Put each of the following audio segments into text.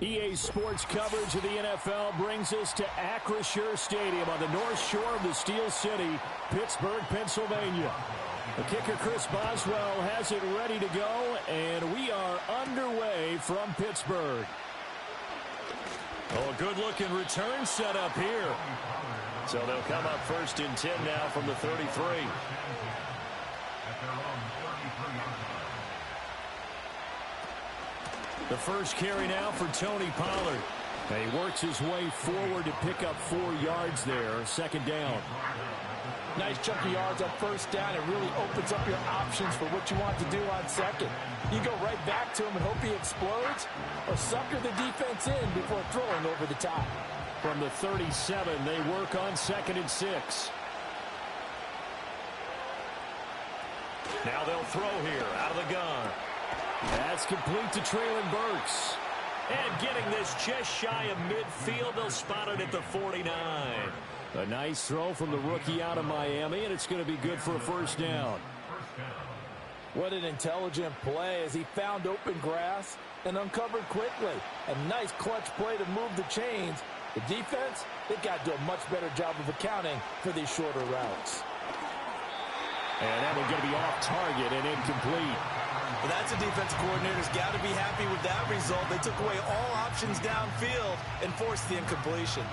EA Sports coverage of the NFL brings us to Acrisure Stadium on the north shore of the Steel City, Pittsburgh, Pennsylvania. The kicker, Chris Boswell, has it ready to go, and we are underway from Pittsburgh. Oh, a good-looking return set up here. So they'll come up first and 10 now from the 33. The first carry now for Tony Pollard. And he works his way forward to pick up 4 yards there. Second down. Nice chunk of yards on first down. It really opens up your options for what you want to do on second. You go right back to him and hope he explodes, or sucker the defense in before throwing over the top. From the 37, they work on 2nd and 6. Now they'll throw here out of the gun. That's complete to Traylon Burks. And getting this just shy of midfield, they'll spot it at the 49. A nice throw from the rookie out of Miami, and it's going to be good for a first down. What an intelligent play as he found open grass and uncovered quickly. A nice clutch play to move the chains. The defense, they've got to do a much better job of accounting for these shorter routes. And that one's going to be off target and incomplete. Well, that's a defensive coordinator's got to be happy with that result. They took away all options downfield and forced the incompletion.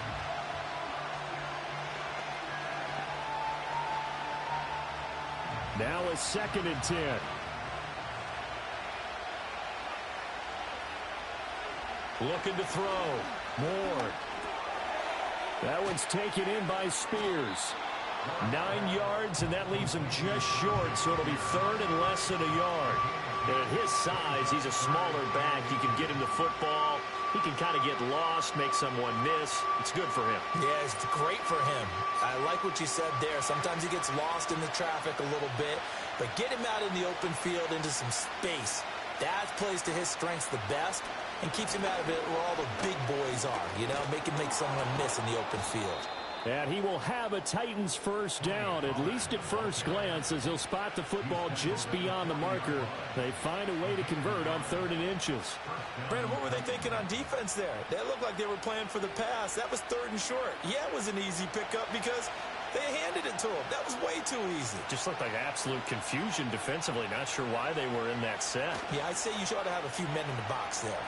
Now a 2nd and 10. Looking to throw. Moore. That one's taken in by Spears. 9 yards, and that leaves him just short, so it'll be 3rd and less than a yard. And at his size, he's a smaller back. You can get him the football. He can kind of get lost, make someone miss. It's good for him. Yeah, it's great for him. I like what you said there. Sometimes he gets lost in the traffic a little bit, but get him out in the open field into some space. That plays to his strengths the best and keeps him out of it where all the big boys are, you know, make someone miss in the open field. And he will have a Titans first down, at least at first glance, as he'll spot the football just beyond the marker. They find a way to convert on 3rd and inches. Brandon, what were they thinking on defense there? They looked like they were playing for the pass. That was 3rd and short. Yeah, it was an easy pickup because they handed it to him. That was way too easy. Just looked like absolute confusion defensively. Not sure why they were in that set. Yeah, I'd say you ought to have a few men in the box there.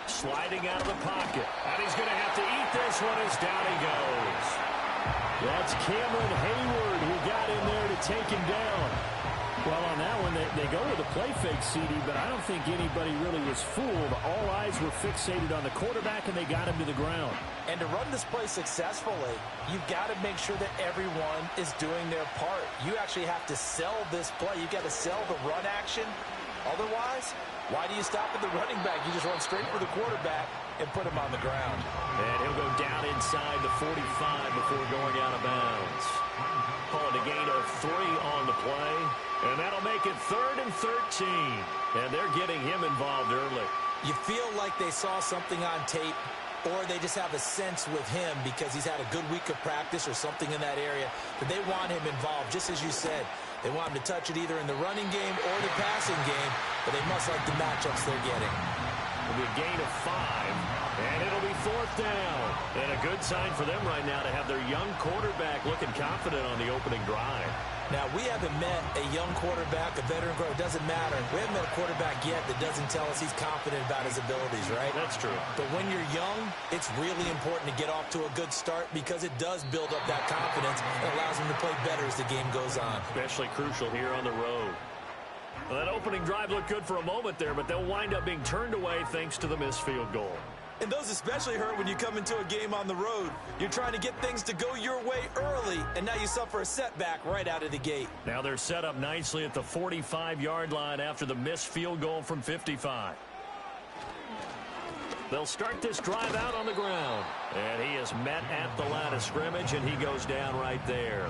Sliding out of the pocket. And he's going to have to eat this one as down he goes. That's Cameron Hayward who got in there to take him down. Well, on that one, they go with a play fake, CD, but I don't think anybody really was fooled. All eyes were fixated on the quarterback, and they got him to the ground. And to run this play successfully, you've got to make sure that everyone is doing their part. You actually have to sell this play. You've got to sell the run action. Otherwise, why do you stop at the running back? You just run straight for the quarterback and put him on the ground. And he'll go down inside the 45 before going out of bounds. Calling a gain of 3 on the play. And that'll make it 3rd and 13. And they're getting him involved early. You feel like they saw something on tape, or they just have a sense with him because he's had a good week of practice or something in that area, that they want him involved, just as you said. They want him to touch it either in the running game or the passing game, but they must like the matchups they're getting. It'll be a gain of 5, and it'll be 4th down. And a good sign for them right now to have their young quarterback looking confident on the opening drive. Now, we haven't met a young quarterback, a veteran quarterback. It doesn't matter. We haven't met a quarterback yet that doesn't tell us he's confident about his abilities, right? That's true. But when you're young, it's really important to get off to a good start because it does build up that confidence and allows him to play better as the game goes on. Especially crucial here on the road. Well, that opening drive looked good for a moment there, but they'll wind up being turned away thanks to the missed field goal. And those especially hurt when you come into a game on the road. You're trying to get things to go your way early, and now you suffer a setback right out of the gate. Now they're set up nicely at the 45-yard line after the missed field goal from 55. They'll start this drive out on the ground. And he is met at the line of scrimmage, and he goes down right there.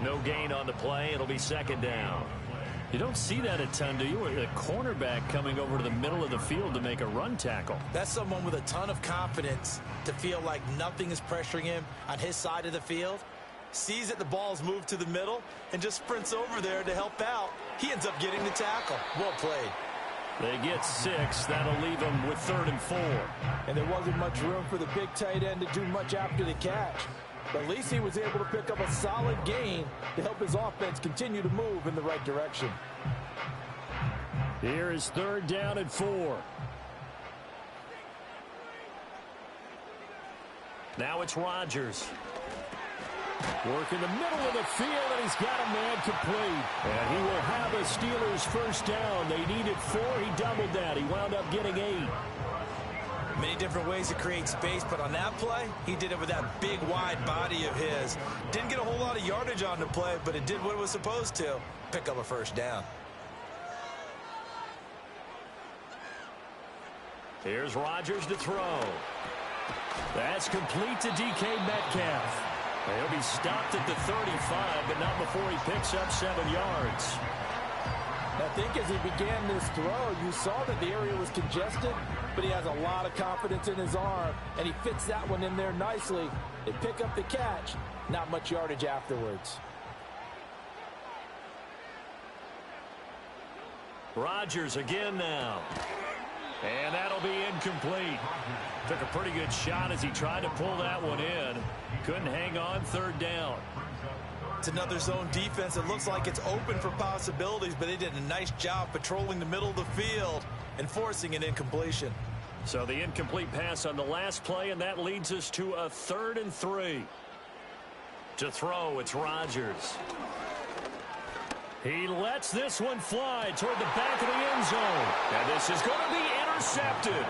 No gain on the play. It'll be 2nd down. You don't see that a ton, do you? A cornerback coming over to the middle of the field to make a run tackle. That's someone with a ton of confidence to feel like nothing is pressuring him on his side of the field. Sees that the ball's moved to the middle and just sprints over there to help out. He ends up getting the tackle. Well played. They get 6. That'll leave them with 3rd and 4. And there wasn't much room for the big tight end to do much after the catch. But at least he was able to pick up a solid gain to help his offense continue to move in the right direction. Here is 3rd down and 4. Now it's Rodgers. Work in the middle of the field, and he's got a man complete. And he will have a Steelers first down. They needed 4. He doubled that. He wound up getting 8. Many different ways to create space, but on that play, he did it with that big, wide body of his. Didn't get a whole lot of yardage on the play, but it did what it was supposed to. Pick up a first down. Here's Rodgers to throw. That's complete to DK Metcalf. He'll be stopped at the 35, but not before he picks up 7 yards. I think as he began this throw, you saw that the area was congested, but he has a lot of confidence in his arm, and he fits that one in there nicely. They pick up the catch, not much yardage afterwards. Rodgers again now. And that'll be incomplete. Took a pretty good shot as he tried to pull that one in. Couldn't hang on, 3rd down. It's another zone defense. It looks like it's open for possibilities, but they did a nice job patrolling the middle of the field and forcing an incompletion. So the incomplete pass on the last play, and that leads us to a 3rd and 3. To throw, it's Rodgers. He lets this one fly toward the back of the end zone. And this is going to be intercepted.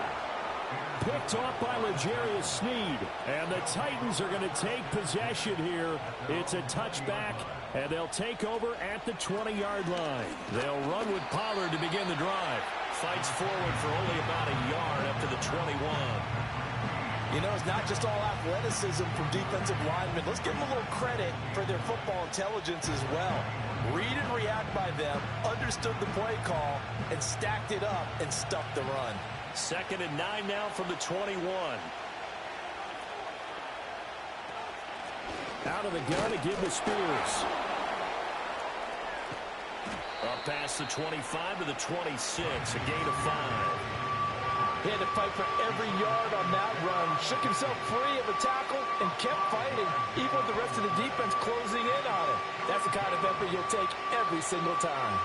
Picked off by L'Jarius Sneed. And the Titans are going to take possession here. It's a touchback, and they'll take over at the 20-yard line. They'll run with Pollard to begin the drive. Fights forward for only about a yard up to the 21. You know, it's not just all athleticism from defensive linemen. Let's give them a little credit for their football intelligence as well. Read and react by them, understood the play call, and stacked it up and stuffed the run. 2nd and 9 now from the 21. Out of the gun again to Spears. Up past the 25 to the 26, a gain of 5. He had to fight for every yard on that run. Shook himself free of a tackle and kept fighting, even with the rest of the defense closing in on him. That's the kind of effort you'll take every single time.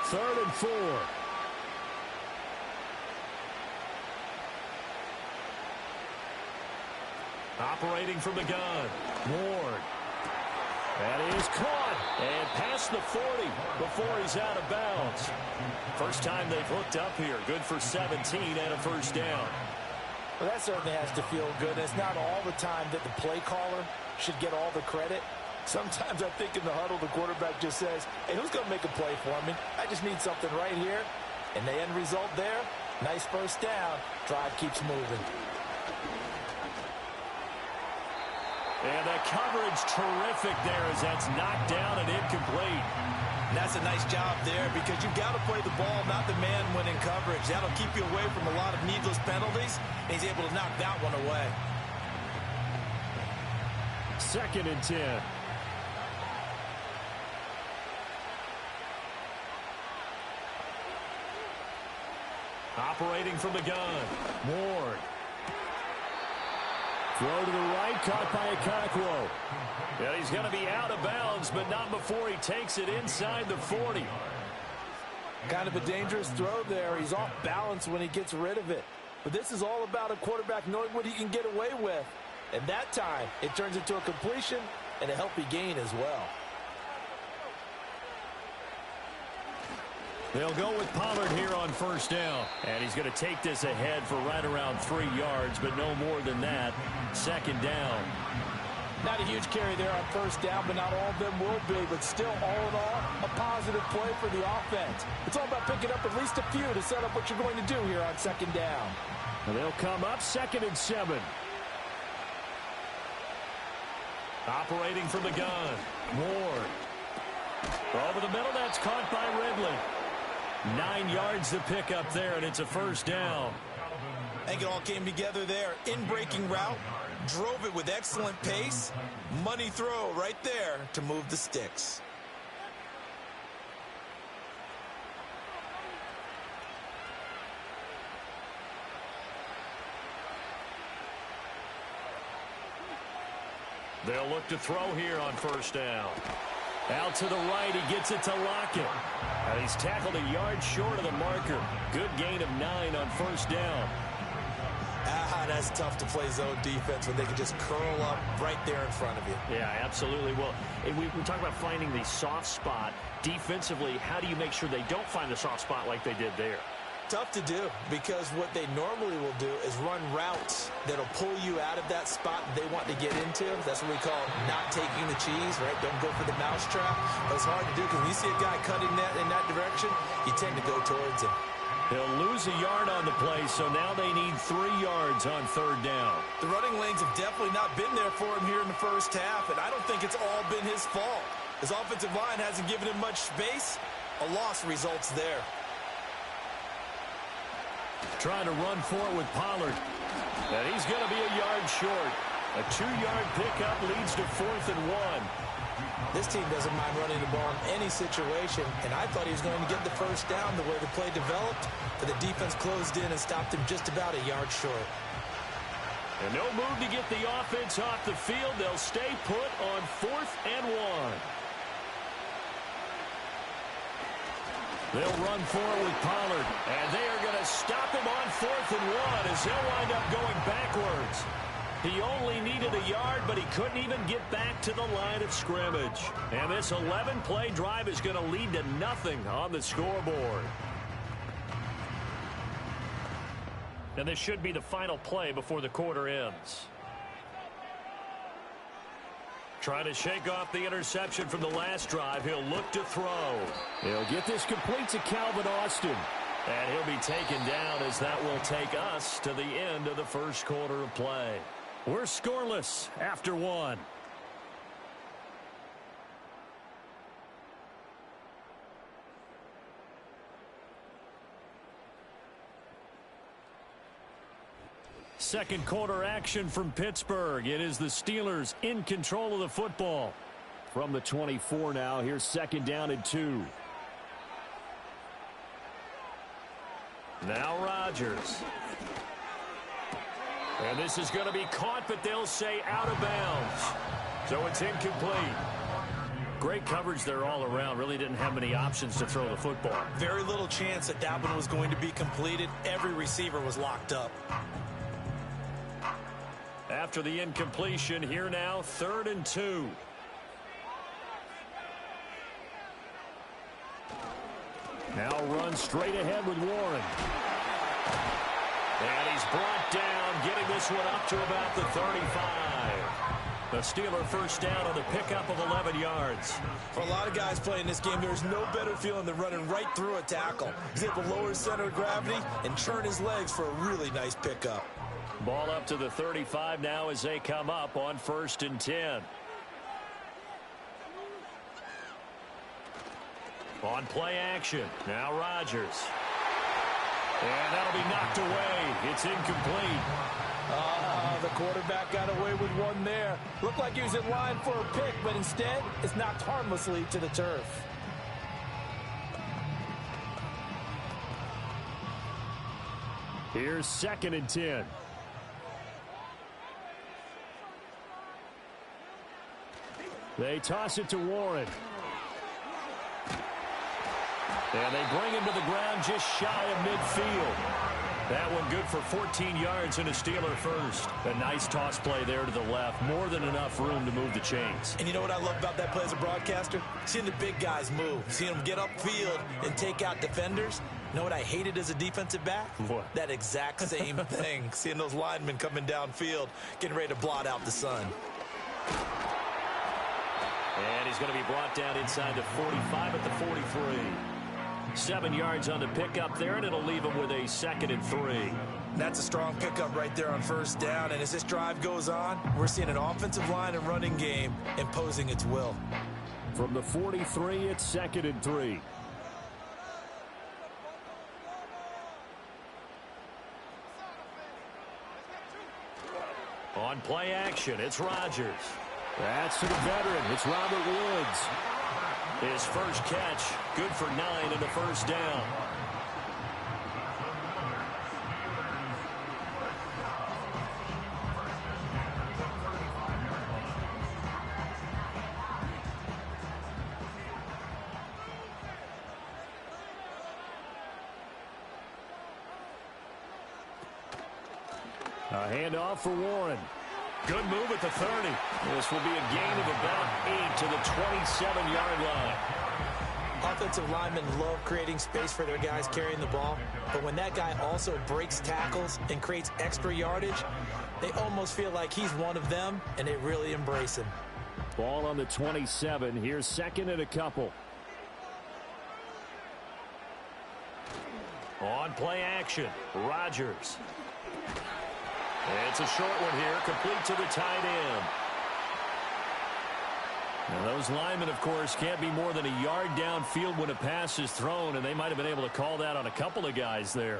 3rd and 4. Operating from the gun. Ward. That is caught and past the 40 before he's out of bounds. First time they've hooked up here. Good for 17 and a first down. Well, that certainly has to feel good. It's not all the time that the play caller should get all the credit. Sometimes I think in the huddle, the quarterback just says, hey, who's going to make a play for me? I just need something right here. And the end result there, nice first down. Drive keeps moving. And the coverage terrific there as that's knocked down and incomplete. And that's a nice job there because you've got to play the ball, not the man when in coverage. That'll keep you away from a lot of needless penalties, and he's able to knock that one away. 2nd and 10. Operating from the gun. Ward. Throw to the right, caught by Okonkwo. Yeah, he's going to be out of bounds, but not before he takes it inside the 40. Kind of a dangerous throw there. He's off balance when he gets rid of it. But this is all about a quarterback knowing what he can get away with. And that time, it turns into a completion and a healthy gain as well. They'll go with Pollard here on first down. And he's going to take this ahead for right around 3 yards, but no more than that. 2nd down. Not a huge carry there on first down, but not all of them will be. But still, all in all, a positive play for the offense. It's all about picking up at least a few to set up what you're going to do here on 2nd down. And they'll come up 2nd and 7. Operating from the gun. Ward. Over the middle, that's caught by Ridley. 9 yards to pick up there, and it's a first down. I think it all came together there. In-breaking route, drove it with excellent pace. Money throw right there to move the sticks. They'll look to throw here on first down. Out to the right, he gets it to Lockett. And he's tackled a yard short of the marker. Good gain of 9 on first down. That's tough to play zone defense when they can just curl up right there in front of you. Yeah, absolutely. Well, and we talk about finding the soft spot. Defensively, how do you make sure they don't find the soft spot like they did there? Tough to do, because what they normally will do is run routes that'll pull you out of that spot they want to get into. That's what we call not taking the cheese, right? Don't go for the mousetrap. But it's hard to do because when you see a guy cutting that in that direction, you tend to go towards him. They'll lose a yard on the play, so now they need 3 yards on third down. The running lanes have definitely not been there for him here in the first half, and I don't think it's all been his fault. His offensive line hasn't given him much space. A loss results there. Trying to run for it with Pollard. And he's going to be a yard short. A 2-yard pickup leads to 4th and 1. This team doesn't mind running the ball in any situation, and I thought he was going to get the first down the way the play developed, but the defense closed in and stopped him just about a yard short. And no move to get the offense off the field. They'll stay put on 4th and 1. They'll run for it with Pollard, and they are going to stop him on 4th and 1 as he'll wind up going backwards. He only needed a yard, but he couldn't even get back to the line of scrimmage. And this 11-play drive is going to lead to nothing on the scoreboard. And this should be the final play before the quarter ends. Trying to shake off the interception from the last drive. He'll look to throw. He'll get this complete to Calvin Austin. And he'll be taken down as that will take us to the end of the first quarter of play. We're scoreless after 1. Second quarter action from Pittsburgh. It is the Steelers in control of the football. From the 24 now, here's 2nd down and 2. Now Rodgers. And this is going to be caught, but they'll say out of bounds. So it's incomplete. Great coverage there all around. Really didn't have many options to throw the football. Very little chance that that one was going to be completed. Every receiver was locked up. After the incompletion, here now, 3rd and 2. Now run straight ahead with Warren. And he's brought down, getting this one up to about the 35. The Steeler first down on the pickup of 11 yards. For a lot of guys playing this game, there's no better feeling than running right through a tackle. He's able to lower his center of gravity and turn his legs for a really nice pickup. Ball up to the 35 now as they come up on 1st and 10. On play action, now Rodgers. And that'll be knocked away. It's incomplete. The quarterback got away with one there. Looked like he was in line for a pick, but instead, it's knocked harmlessly to the turf. Here's 2nd and 10. They toss it to Warren. And they bring him to the ground just shy of midfield. That one good for 14 yards and a Steeler first. A nice toss play there to the left. More than enough room to move the chains. And you know what I love about that play as a broadcaster? Seeing the big guys move. Seeing them get upfield and take out defenders. You know what I hated as a defensive back? What? That exact same thing. Seeing those linemen coming downfield, getting ready to blot out the sun. And he's going to be brought down inside the 45 at the 43. 7 yards on the pickup there, and it'll leave him with a 2nd and 3. That's a strong pickup right there on first down. And as this drive goes on, we're seeing an offensive line and running game imposing its will. From the 43, it's 2nd and 3. On play action, it's Rodgers. That's to the veteran. It's Robert Woods. His first catch, good for 9 and a first down. A handoff for Warren. Good move at the 30. This will be a gain of about 8 to the 27-yard line. Offensive linemen love creating space for their guys carrying the ball, but when that guy also breaks tackles and creates extra yardage, they almost feel like he's one of them, and they really embrace him. Ball on the 27. Here's second and a couple. On play action, Rodgers. It's a short one here, complete to the tight end. Now those linemen, of course, can't be more than a yard downfield when a pass is thrown, and they might have been able to call that on a couple of guys there.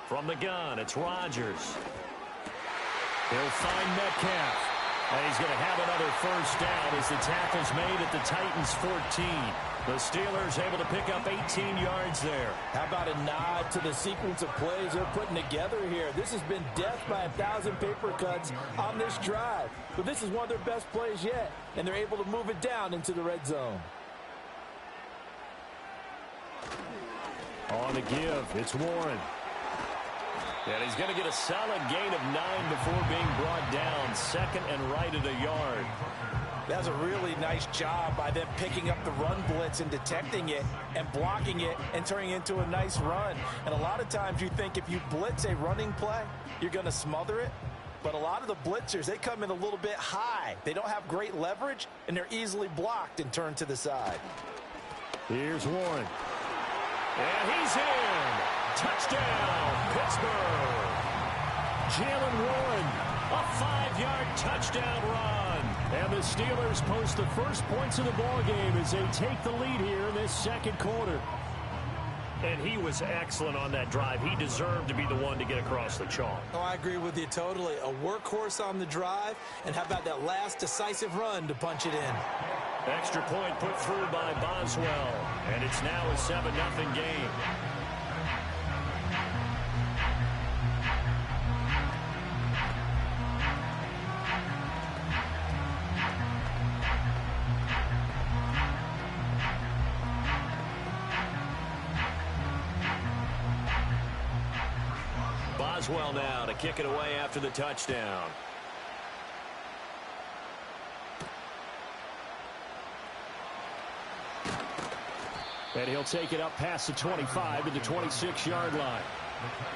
From the gun, it's Rodgers. He'll find Metcalf. And he's going to have another first down as the tackle's made at the Titans' 14. The Steelers able to pick up 18 yards there. How about a nod to the sequence of plays they're putting together here? This has been death by 1,000 paper cuts on this drive. But this is one of their best plays yet, and they're able to move it down into the red zone. On the give, it's Warren. And he's going to get a solid gain of 9 before being brought down. Second and right at a yard. That's a really nice job by them picking up the run blitz and detecting it and blocking it and turning it into a nice run. And a lot of times you think if you blitz a running play, you're going to smother it. But a lot of the blitzers, they come in a little bit high. They don't have great leverage, and they're easily blocked and turned to the side. Here's Warren. And he's in. Touchdown, Pittsburgh. Jalen Warren, a 5-yard touchdown run. And the Steelers post the first points of the ballgame as they take the lead here in this second quarter. And he was excellent on that drive. He deserved to be the one to get across the chalk. Oh, I agree with you totally. A workhorse on the drive, and how about that last decisive run to punch it in? Extra point put through by Boswell. And it's now a 7-0 game. Boswell now to kick it away after the touchdown. And he'll take it up past the 25 to the 26-yard line.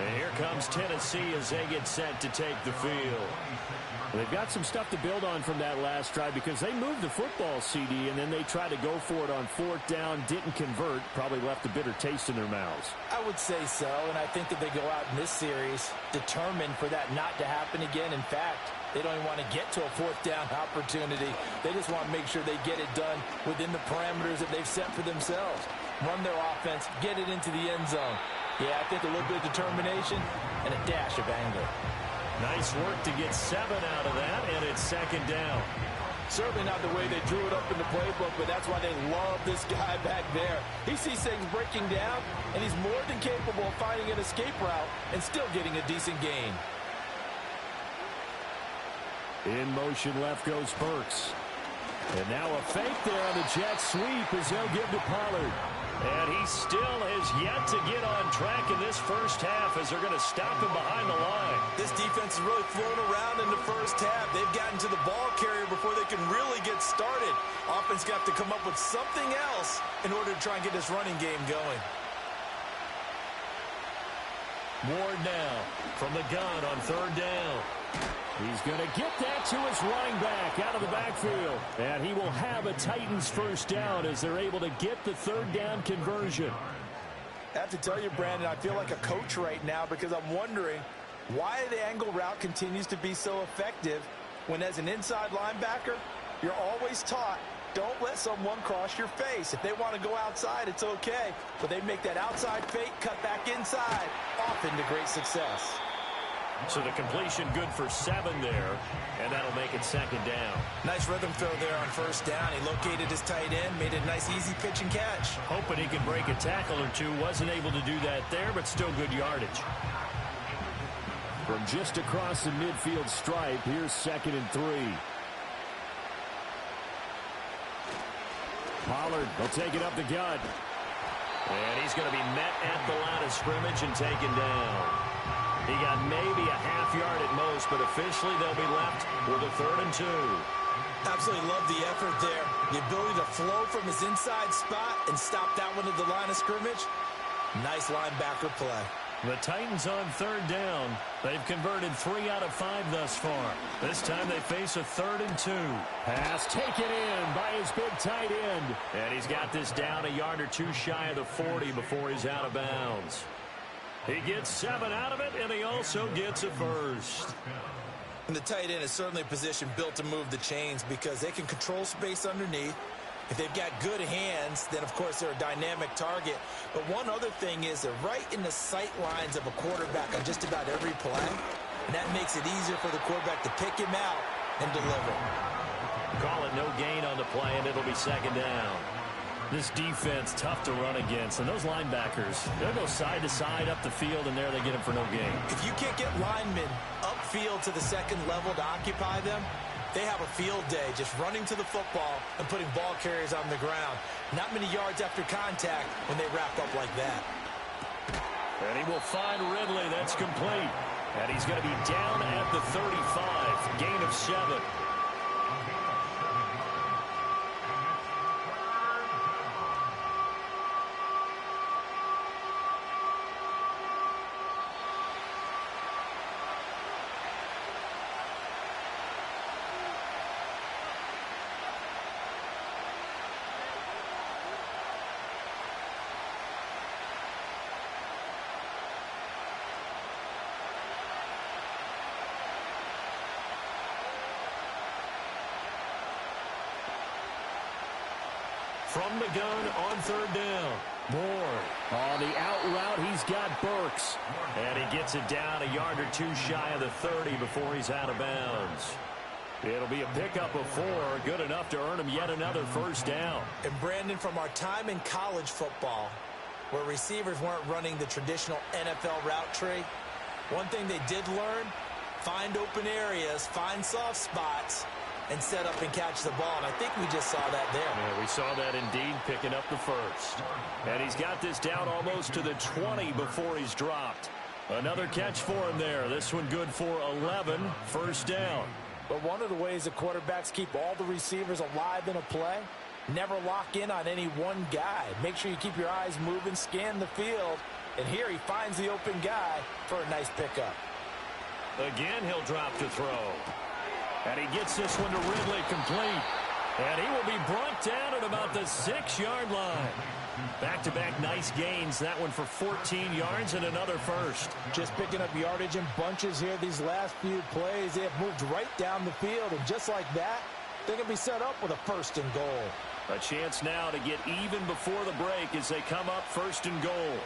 And here comes Tennessee as they get set to take the field. They've got some stuff to build on from that last drive because they moved the football, CD, and then they tried to go for it on fourth down, didn't convert, probably left a bitter taste in their mouths. I would say so, and I think that they go out in this series determined for that not to happen again. In fact, they don't even want to get to a fourth down opportunity. They just want to make sure they get it done within the parameters that they've set for themselves. Run their offense, get it into the end zone. Yeah, I think a little bit of determination and a dash of anger. Nice work to get 7 out of that, and it's second down. Certainly not the way they drew it up in the playbook, but that's why they love this guy back there. He sees things breaking down, and he's more than capable of finding an escape route and still getting a decent gain. In motion left goes Burks. And now a fake there on the jet sweep as they'll give to Pollard. And he still has yet to get on track in this first half as they're going to stop him behind the line. This defense has really flown around in the first half. They've gotten to the ball carrier before they can really get started. Offense got to come up with something else in order to try and get this running game going. Ward now from the gun on third down. He's going to get that to his running back out of the backfield. And he will have a Titans first down as they're able to get the third down conversion. I have to tell you, Brandon, I feel like a coach right now because I'm wondering why the angle route continues to be so effective when as an inside linebacker, you're always taught, don't let someone cross your face. If they want to go outside, it's okay. But they make that outside fake, cut back inside, often to great success. So the completion good for 7 there, and that'll make it second down. Nice rhythm throw there on first down. He located his tight end, made a nice easy pitch and catch. Hoping he could break a tackle or two. Wasn't able to do that there, but still good yardage. From just across the midfield stripe, here's 2nd and 3. Pollard will take it up the gut. And he's going to be met at the line of scrimmage and taken down. He got maybe a half yard at most, but officially they'll be left with a 3rd and 2. Absolutely love the effort there. The ability to flow from his inside spot and stop that one at the line of scrimmage. Nice linebacker play. The Titans on 3rd down. They've converted 3 out of 5 thus far. This time they face a 3rd and 2. Pass taken in by his big tight end. And he's got this down a yard or 2 shy of the 40 before he's out of bounds. He gets 7 out of it, and he also gets a first. And the tight end is certainly a position built to move the chains because they can control space underneath. If they've got good hands, then, of course, they're a dynamic target. But one other thing is they're right in the sight lines of a quarterback on just about every play. And that makes it easier for the quarterback to pick him out and deliver. Call it no gain on the play, and it'll be 2nd down. This defense, tough to run against. And those linebackers, they'll go side to side up the field, and there they get him for no gain. If you can't get linemen upfield to the 2nd level to occupy them, they have a field day just running to the football and putting ball carriers on the ground. Not many yards after contact when they wrap up like that. And he will find Ridley. That's complete. And he's going to be down at the 35. Gain of 7. From the gun on 3rd down. Moore on the out route. He's got Burks. And he gets it down a yard or 2 shy of the 30 before he's out of bounds. It'll be a pickup of 4. Good enough to earn him yet another 1st down. And, Brandon, from our time in college football, where receivers weren't running the traditional NFL route tree, one thing they did learn, find open areas, find soft spots, and set up and catch the ball. And I think we just saw that there. Yeah, we saw that indeed, picking up the 1st. And he's got this down almost to the 20 before he's dropped. Another catch for him there. This one good for 11. 1st down. But one of the ways the quarterbacks keep all the receivers alive in a play, never lock in on any one guy. Make sure you keep your eyes moving, scan the field. And here he finds the open guy for a nice pickup. Again, he'll drop to throw. And he gets this one to Ridley complete. And he will be brought down at about the 6-yard line. Back-to-back nice gains. That one for 14 yards and another 1st. Just picking up yardage in bunches here these last few plays. They have moved right down the field. And just like that, they can be set up with a 1st and goal. A chance now to get even before the break as they come up 1st and goal.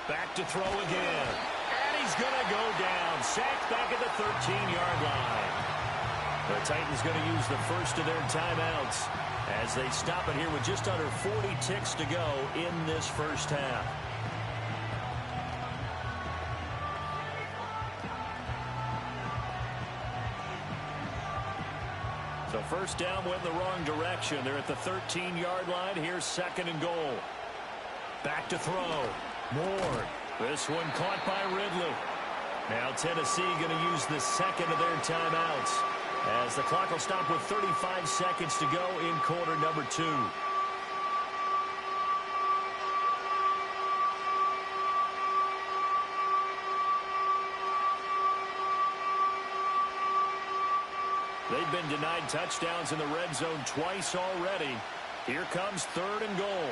Back to throw again. And he's going to go down. Sacked back at the 13-yard line. The Titans going to use the 1st of their timeouts as they stop it here with just under 40 ticks to go in this 1st half. So 1st down went in the wrong direction. They're at the 13-yard line. Here's 2nd and goal. Back to throw. Moore. This one caught by Ridley. Now Tennessee going to use the 2nd of their timeouts, as the clock will stop with 35 seconds to go in quarter number 2. They've been denied touchdowns in the red zone twice already. Here comes 3rd and goal.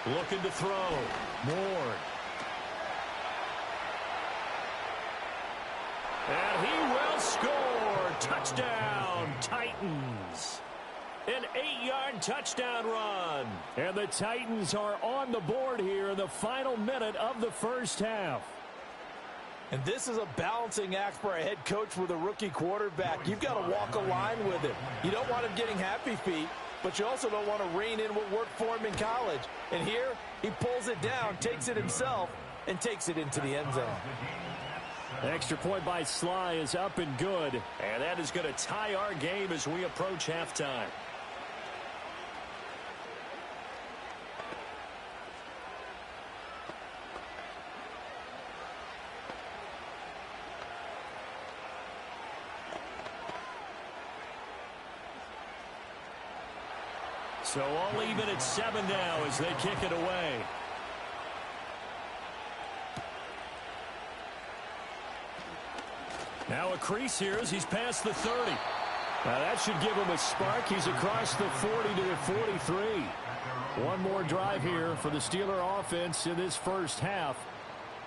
Looking to throw. Moore. And he will score. Touchdown, Titans. An 8-yard touchdown run. And the Titans are on the board here in the final minute of the 1st half. And this is a balancing act for a head coach with a rookie quarterback. You've got to walk a line with him. You don't want him getting happy feet, but you also don't want to rein in what worked for him in college. And here, he pulls it down, takes it himself, and takes it into the end zone. Extra point by Sly is up and good. And that is going to tie our game as we approach halftime. So all even at 7 now as they kick it away. Now a crease here as he's past the 30. Now that should give him a spark. He's across the 40 to the 43. One more drive here for the Steeler offense in this first half.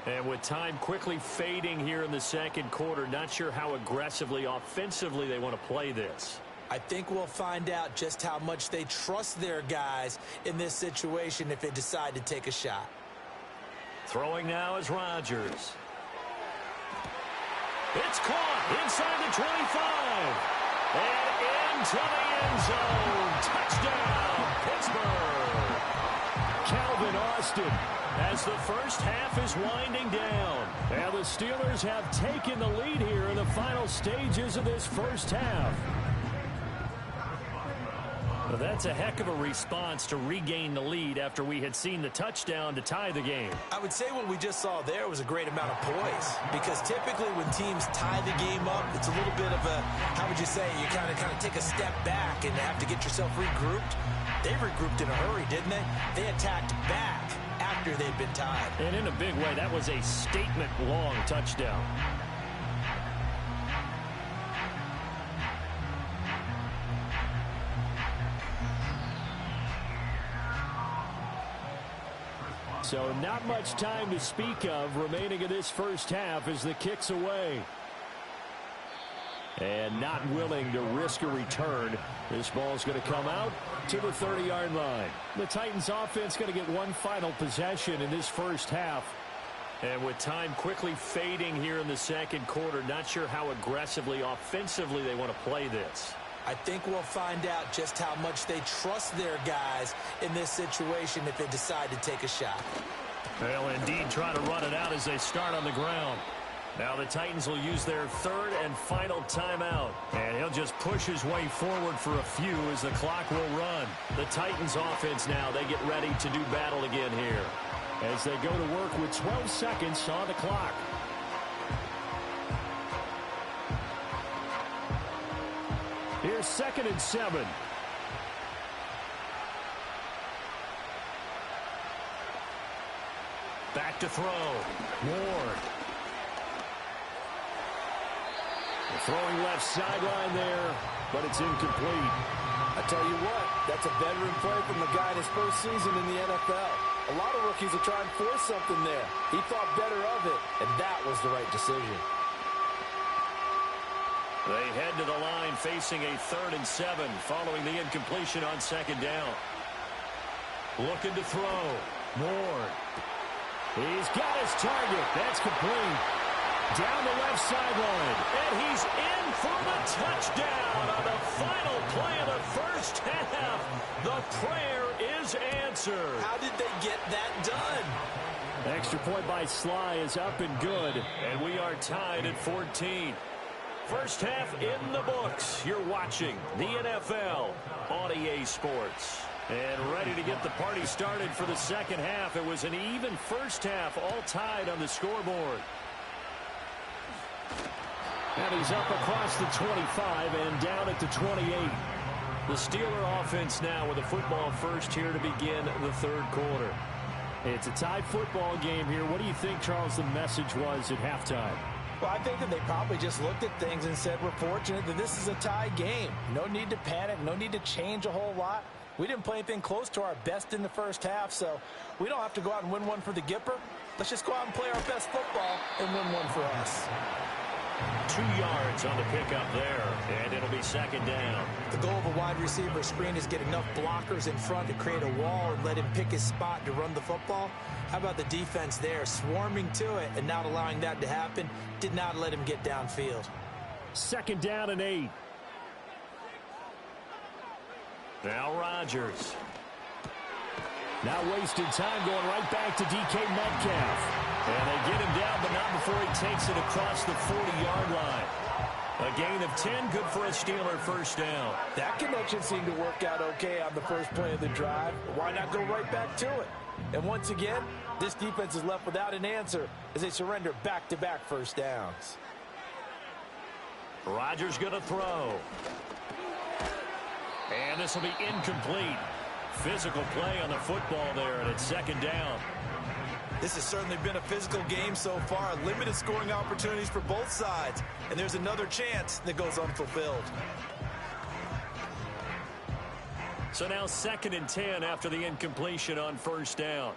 And with time quickly fading here in the second quarter, not sure how aggressively, offensively they want to play this. I think we'll find out just how much they trust their guys in this situation if they decide to take a shot. Throwing now is Rodgers. It's caught inside the 25. And into the end zone. Touchdown, Pittsburgh. Calvin Austin as the first half is winding down. And the Steelers have taken the lead here in the final stages of this first half. Well, that's a heck of a response to regain the lead after we had seen the touchdown to tie the game. I would say what we just saw there was a great amount of poise, because typically when teams tie the game up, it's a little bit of a, how would you say, you kind of take a step back and have to get yourself regrouped. They regrouped in a hurry, didn't they? They attacked back after they'd been tied. And in a big way, that was a statement-long touchdown. So not much time to speak of remaining in this first half as the kick's away. And not willing to risk a return. This ball's going to come out to the 30-yard line. The Titans offense going to get one final possession in this first half. And with time quickly fading here in the second quarter, not sure how aggressively, offensively they want to play this. I think we'll find out just how much they trust their guys in this situation if they decide to take a shot. They'll indeed try to run it out as they start on the ground. Now the Titans will use their third and final timeout. And he'll just push his way forward for a few as the clock will run. The Titans offense now, they get ready to do battle again here, as they go to work with 12 seconds on the clock. Here's 2nd and 7. Back to throw. Ward. Throwing left sideline there, but it's incomplete. I tell you what, that's a veteran play from the guy in his first season in the NFL. A lot of rookies will try and force something there. He thought better of it, and that was the right decision. They head to the line facing a 3rd and 7 following the incompletion on 2nd down. Looking to throw. Ward. He's got his target. That's complete. Down the left sideline. And he's in for the touchdown on the final play of the first half. The prayer is answered. How did they get that done? Extra point by Sly is up and good. And we are tied at 14. First half in the books. You're watching the NFL on EA Sports. And ready to get the party started for the second half. It was an even first half, all tied on the scoreboard. And he's up across the 25 and down at the 28. The Steeler offense now with a football first here to begin the third quarter. It's a tie football game here. What do you think, Charles, the message was at halftime? Well, I think that they probably just looked at things and said, we're fortunate that this is a tie game. No need to panic, no need to change a whole lot. We didn't play anything close to our best in the first half, so we don't have to go out and win one for the Gipper. Let's just go out and play our best football and win one for us. 2 yards on the pickup there, and it'll be 2nd down. The goal of a wide receiver screen is get enough blockers in front to create a wall and let him pick his spot to run the football. How about the defense there, swarming to it and not allowing that to happen? Did not let him get downfield. 2nd down and 8. Now Rodgers. Now wasted time going right back to DK Metcalf. And they get him down, but not before he takes it across the 40-yard line. A gain of 10, good for a Steeler first down. That connection seemed to work out okay on the first play of the drive. Why not go right back to it? And once again, this defense is left without an answer as they surrender back-to-back first downs. Rodgers going to throw. And this will be incomplete. Physical play on the football there, and it's second down. This has certainly been a physical game so far. Limited scoring opportunities for both sides. And there's another chance that goes unfulfilled. So now 2nd and 10 after the incompletion on first down.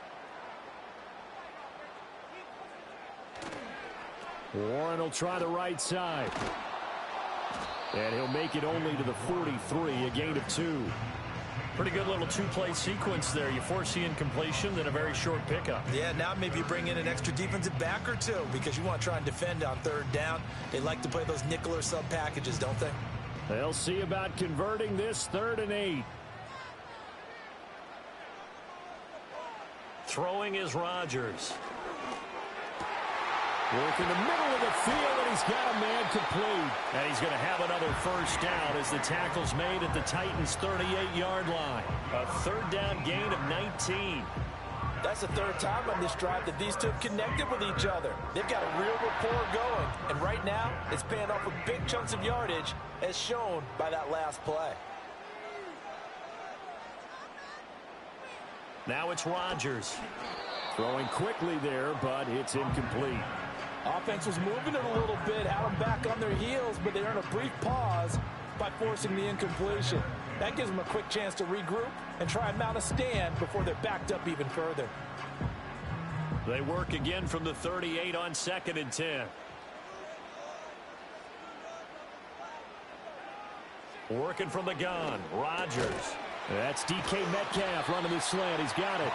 Warren will try the right side. And he'll make it only to the 43, a gain of 2. Pretty good little two-play sequence there. You force the incompletion, then a very short pickup. Yeah, now maybe you bring in an extra defensive back or two because you want to try and defend on 3rd down. They like to play those nickel or sub packages, don't they? They'll see about converting this 3rd and 8. Throwing is Rodgers. Work in the middle of the field, and he's got a man complete. And he's going to have another first down as the tackle's made at the Titans' 38-yard line. A 3rd down gain of 19. That's the 3rd time on this drive that these two have connected with each other. They've got a real rapport going. And right now, it's paying off with big chunks of yardage, as shown by that last play. Now it's Rodgers. Throwing quickly there, but it's incomplete. Offense was moving it a little bit, had them back on their heels, but they earn a brief pause by forcing the incompletion. That gives them a quick chance to regroup and try and mount a stand before they're backed up even further. They work again from the 38 on 2nd and 10. Working from the gun, Rodgers. That's DK Metcalf running the slant. He's got it.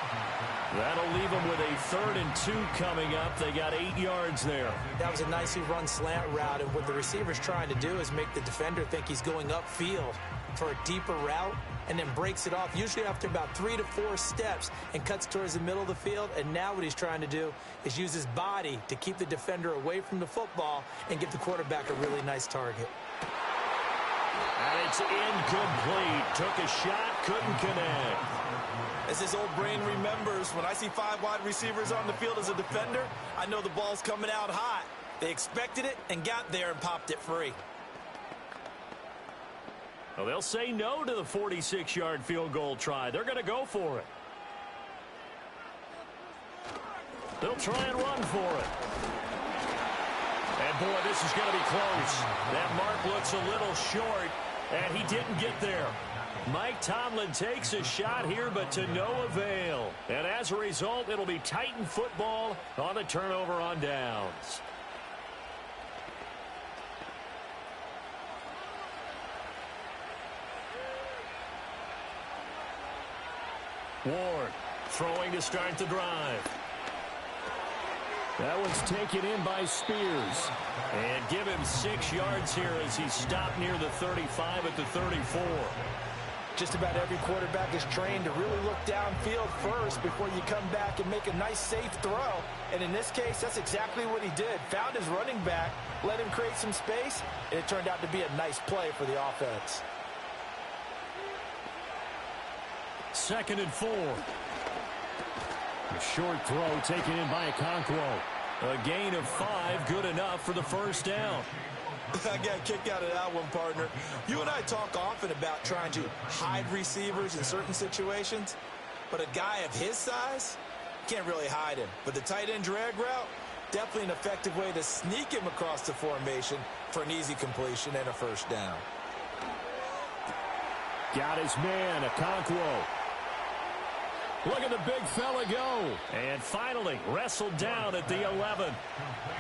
That'll leave them with a 3rd and 2 coming up. They got 8 yards there. That was a nicely run slant route, and what the receiver's trying to do is make the defender think he's going upfield for a deeper route and then breaks it off, usually after about 3 to 4 steps, and cuts towards the middle of the field. And now what he's trying to do is use his body to keep the defender away from the football and give the quarterback a really nice target. And it's incomplete. Took a shot, couldn't connect. As his old brain remembers, when I see 5 wide receivers on the field as a defender, I know the ball's coming out hot. They expected it and got there and popped it free. Well, they'll say no to the 46-yard field goal try. They're going to go for it. They'll try and run for it. And, boy, this is going to be close. That mark looks a little short, and he didn't get there. Mike Tomlin takes a shot here, but to no avail. And as a result, it'll be Titan football on a turnover on downs. Ward throwing to start the drive. That one's taken in by Spears. And give him 6 yards here as he stopped near the 35 at the 34. Just about every quarterback is trained to really look downfield first before you come back and make a nice, safe throw. And in this case, that's exactly what he did. Found his running back, let him create some space, and it turned out to be a nice play for the offense. 2nd and 4. A short throw taken in by Okonkwo. A gain of 5, good enough for the first down. I got a kick out of that one, partner. You and I talk often about trying to hide receivers in certain situations, but a guy of his size can't really hide him. But the tight end drag route, definitely an effective way to sneak him across the formation for an easy completion and a first down. Got his man, Okonkwo. Look at the big fella go. And finally wrestled down at the 11.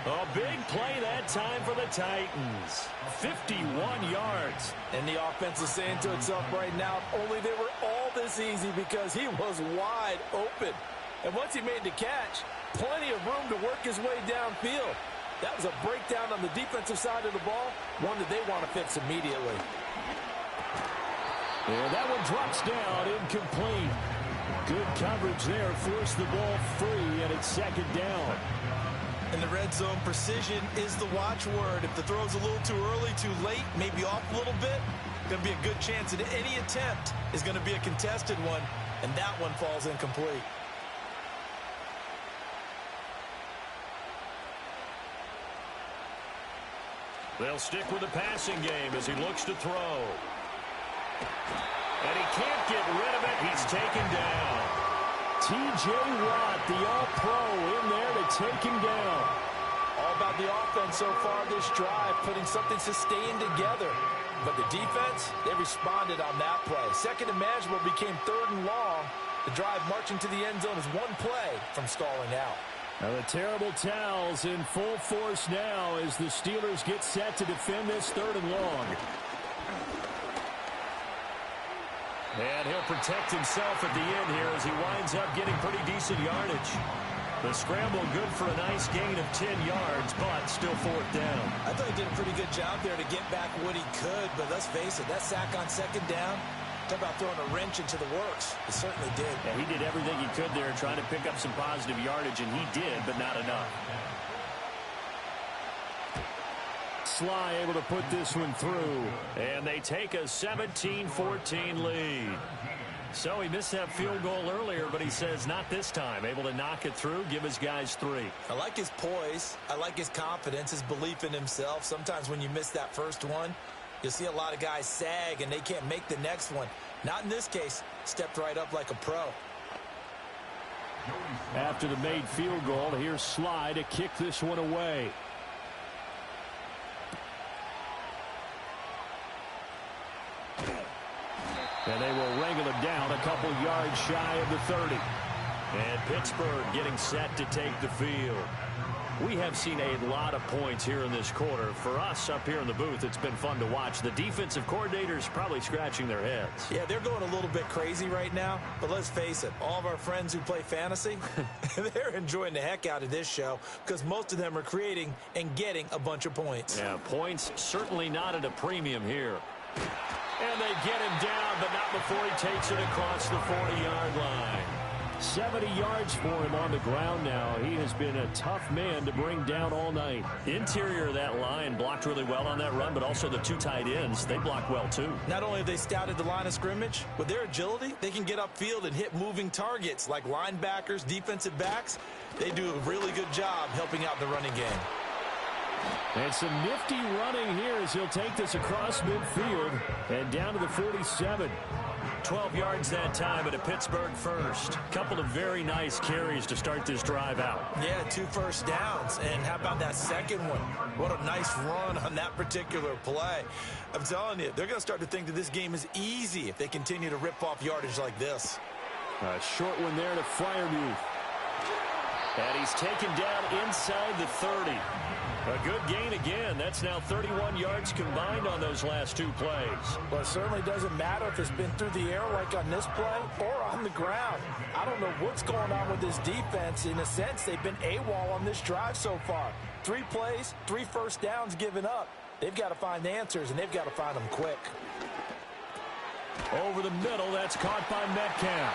A big play that time for the Titans. 51 yards. And the offense is saying to itself right now, only they were all this easy because he was wide open. And once he made the catch, plenty of room to work his way downfield. That was a breakdown on the defensive side of the ball, one that they want to fix immediately. Yeah, that one drops down, incomplete. Good coverage there, forced the ball free, and it's 2nd down. the red zone, precision is the watchword. If the throw's a little too early, too late, maybe off a little bit, going to be a good chance that any attempt is going to be a contested one, and that one falls incomplete. They'll stick with the passing game as he looks to throw. And he can't get rid of it. He's taken down. T.J. Watt, the All-Pro, in there to take him down. All about the offense so far this drive, putting something sustained together. But the defense, they responded on that play. Second and manageable became third and long. The drive marching to the end zone is one play from stalling out. Now the terrible towels in full force now as the Steelers get set to defend this third and long. And he'll protect himself at the end here as he winds up getting pretty decent yardage. The scramble good for a nice gain of 10 yards, but still fourth down. I thought he did a pretty good job there to get back what he could, but let's face it, that sack on second down, talk about throwing a wrench into the works. He certainly did. Yeah, he did everything he could there trying to pick up some positive yardage, and he did, but not enough. Sly able to put this one through, and they take a 17-14 lead. So he missed that field goal earlier, but he says not this time. Able to knock it through, give his guys 3. I like his poise. I like his confidence, his belief in himself. Sometimes when you miss that first one, you'll see a lot of guys sag and they can't make the next one. Not in this case. Stepped right up like a pro. After the made field goal, here's Sly to kick this one away. And they will wrangle him down a couple yards shy of the 30. And Pittsburgh getting set to take the field. We have seen a lot of points here in this quarter. For us up here in the booth, it's been fun to watch. The defensive coordinators probably scratching their heads. Yeah, they're going a little bit crazy right now. But let's face it, all of our friends who play fantasy, they're enjoying the heck out of this show because most of them are creating and getting a bunch of points. Yeah, points certainly not at a premium here. And they get him down, but not before he takes it across the 40-yard line. 70 yards for him on the ground now. He has been a tough man to bring down all night. Interior of that line blocked really well on that run, but also the 2 tight ends, they blocked well too. Not only have they scouted the line of scrimmage, with their agility, they can get upfield and hit moving targets like linebackers, defensive backs. They do a really good job helping out the running game. And some nifty running here as he'll take this across midfield and down to the 47. 12 yards that time at a Pittsburgh first. Couple of very nice carries to start this drive out. Yeah, 2 first downs. And how about that second one? What a nice run on that particular play. I'm telling you, they're going to start to think that this game is easy if they continue to rip off yardage like this. A short one there to Freiermuth. And he's taken down inside the 30. A good gain again. That's now 31 yards combined on those last 2 plays. Well, it certainly doesn't matter if it's been through the air like on this play or on the ground. I don't know what's going on with this defense. In a sense, they've been AWOL on this drive so far. 3 plays, 3 first downs given up. They've got to find answers, and they've got to find them quick. Over the middle, that's caught by Metcalf.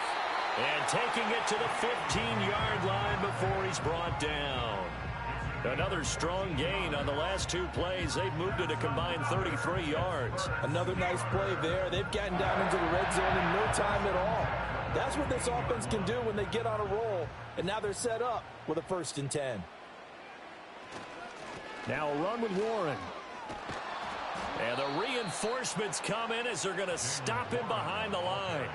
And taking it to the 15-yard line before he's brought down. Another strong gain on the last 2 plays. They've moved it a combined 33 yards. Another nice play there. They've gotten down into the red zone in no time at all. That's what this offense can do when they get on a roll. And now they're set up with a 1st and 10. Now a run with Warren. And the reinforcements come in as they're going to stop him behind the line.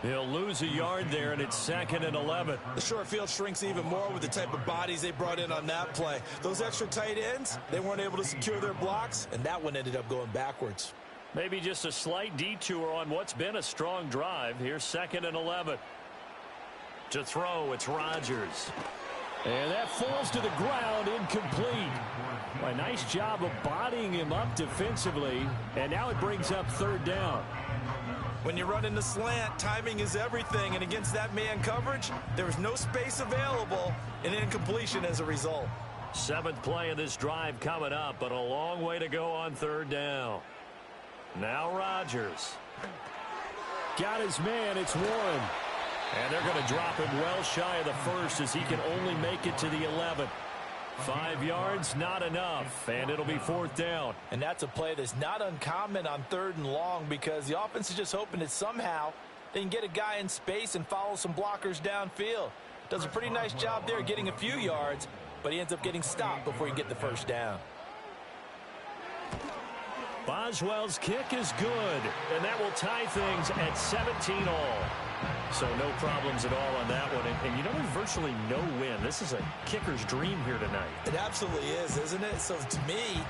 He'll lose a yard there, and it's 2nd and 11. The short field shrinks even more with the type of bodies they brought in on that play. Those extra tight ends, they weren't able to secure their blocks, and that one ended up going backwards. Maybe just a slight detour on what's been a strong drive. Here's 2nd and 11. To throw, it's Rodgers. And that falls to the ground, incomplete. Well, a nice job of bodying him up defensively, and now it brings up 3rd down. When you run in the slant, timing is everything, and against that man coverage, there was no space available, and incompletion as a result. 7th play of this drive coming up, but a long way to go on 3rd down. Now Rodgers. Got his man, it's Warren. And they're going to drop him well shy of the 1st as he can only make it to the 11. 5 yards, not enough, and it'll be 4th down. And that's a play that's not uncommon on 3rd and long because the offense is just hoping that somehow they can get a guy in space and follow some blockers downfield. Does a pretty nice job there getting a few yards, but he ends up getting stopped before he get the 1st down. Boswell's kick is good, and that will tie things at 17 all. So no problems at all on that one. And you know, there's virtually no win. This is a kicker's dream here tonight. It absolutely is, isn't it? So to me,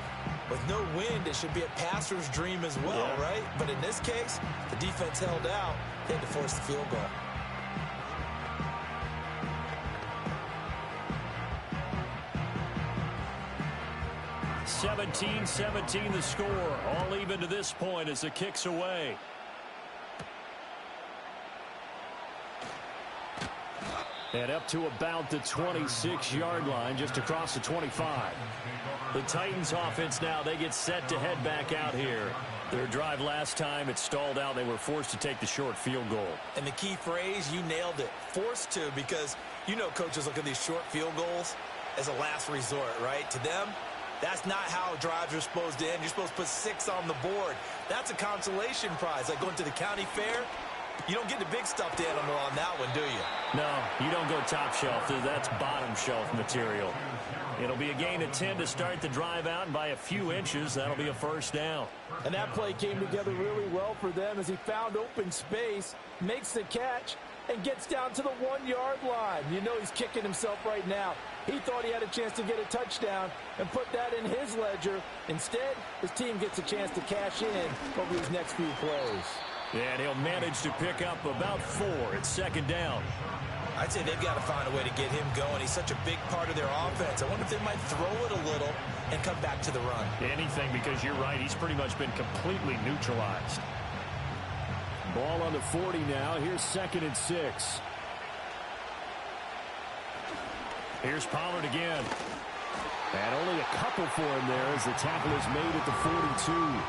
with no wind, it should be a passer's dream as well, right? But in this case, the defense held out. They had to force the field goal. (17-17) the score. All even to this point as the kick's away. And up to about the 26-yard line, just across the 25. The Titans offense now, they get set to head back out here. Their drive last time, it stalled out. They were forced to take the short field goal. And the key phrase, you nailed it. Forced to, because you know coaches look at these short field goals as a last resort, right? To them, that's not how drives are supposed to end. You're supposed to put 6 on the board. That's a consolation prize. Like going to the county fair, you don't get the big stuffed animal on that one, do you? No, you don't go top shelf. That's bottom shelf material. It'll be a gain of 10 to start the drive out, and by a few inches, that'll be a 1st down. And that play came together really well for them as he found open space, makes the catch, and gets down to the 1-yard line. You know he's kicking himself right now. He thought he had a chance to get a touchdown and put that in his ledger. Instead, his team gets a chance to cash in over his next few plays. And he'll manage to pick up about 4 at 2nd down. I'd say they've got to find a way to get him going. He's such a big part of their offense. I wonder if they might throw it a little and come back to the run. Anything, because you're right. He's pretty much been completely neutralized. Ball on the 40 now. Here's 2nd and 6. Here's Pollard again. And only a couple for him there as the tackle is made at the 42.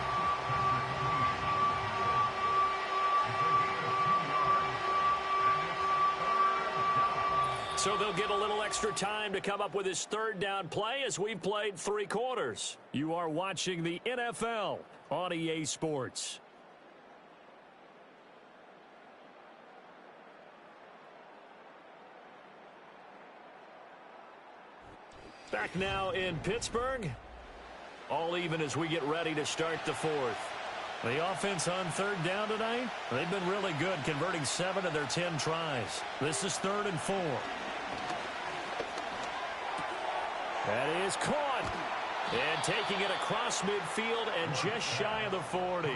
So they'll get a little extra time to come up with his 3rd down play as we've played 3 quarters. You are watching the NFL on EA Sports. Back now in Pittsburgh. All even as we get ready to start the 4th. The offense on 3rd down tonight, they've been really good, converting 7 of their 10 tries. This is 3rd and 4. That is caught. And taking it across midfield and just shy of the 40.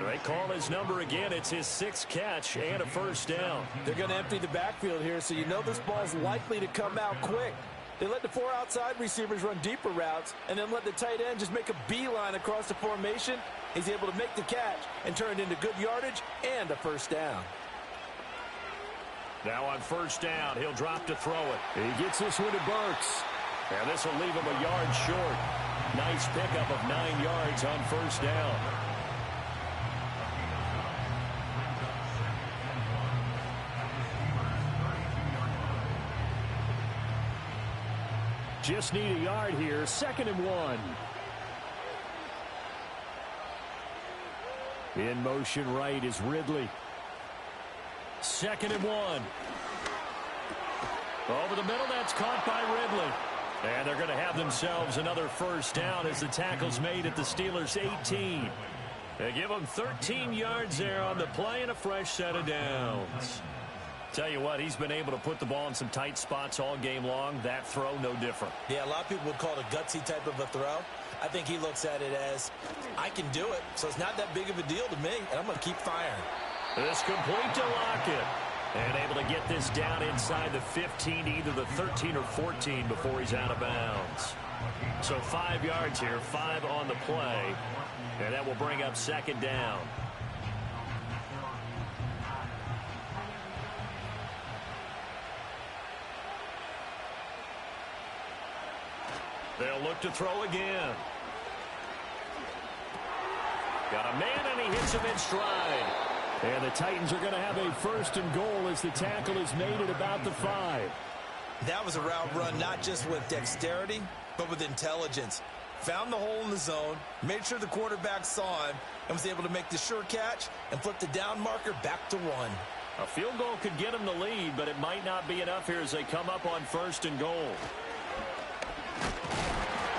They call his number again. It's his 6th catch and a 1st down. They're going to empty the backfield here, so you know this ball's likely to come out quick. They let the 4 outside receivers run deeper routes and then let the tight end just make a beeline across the formation. He's able to make the catch and turn it into good yardage and a 1st down. Now on 1st down, he'll drop to throw it. He gets this one to Burks. And this will leave him a yard short. Nice pickup of 9 yards on 1st down. Just need a yard here. 2nd and 1. In motion right is Ridley. 2nd and 1. Over the middle, that's caught by Ridley. And they're going to have themselves another 1st down as the tackle's made at the Steelers' 18. They give them 13 yards there on the play and a fresh set of downs. Tell you what, he's been able to put the ball in some tight spots all game long. That throw, no different. Yeah, a lot of people would call it a gutsy type of a throw. I think he looks at it as, I can do it, so it's not that big of a deal to me, and I'm going to keep firing. This complete to Lockett. And able to get this down inside the 15, either the 13 or 14 before he's out of bounds. So 5 yards here, 5 on the play. And that will bring up 2nd down. They'll look to throw again. Got a man, and he hits him in stride. And the Titans are going to have a 1st and goal as the tackle is made at about the 5. That was a route run not just with dexterity, but with intelligence. Found the hole in the zone, made sure the quarterback saw him, and was able to make the sure catch and flip the down marker back to 1. A field goal could get them the lead, but it might not be enough here as they come up on 1st and goal.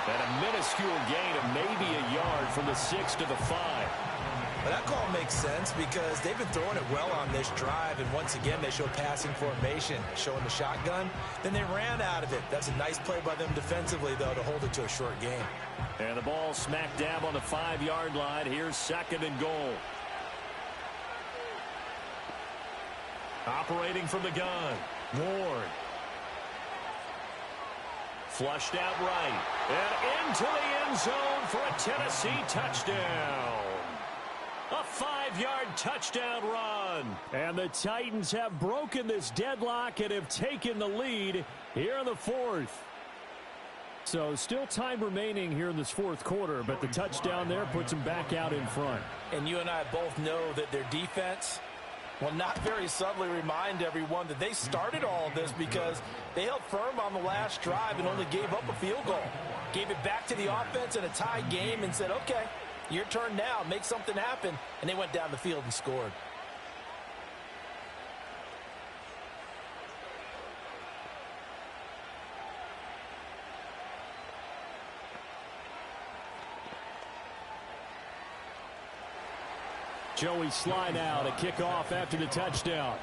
And a minuscule gain of maybe a yard from the 6 to the 5. But that call makes sense because they've been throwing it well on this drive, and once again they show passing formation, showing the shotgun. Then they ran out of it. That's a nice play by them defensively, though, to hold it to a short game. And the ball smack dab on the 5-yard line. Here's 2nd and goal. Operating from the gun, Ward. Flushed out right. And into the end zone for a Tennessee touchdown. A 5-yard touchdown run. And the Titans have broken this deadlock and have taken the lead here in the 4th. So still time remaining here in this 4th quarter, but the touchdown there puts them back out in front. And you and I both know that their defense will not very subtly remind everyone that they started all of this because they held firm on the last drive and only gave up a field goal. Gave it back to the offense in a tie game and said, okay, your turn now, make something happen. And they went down the field and scored. Joey Sly now to kick off after the touchdown.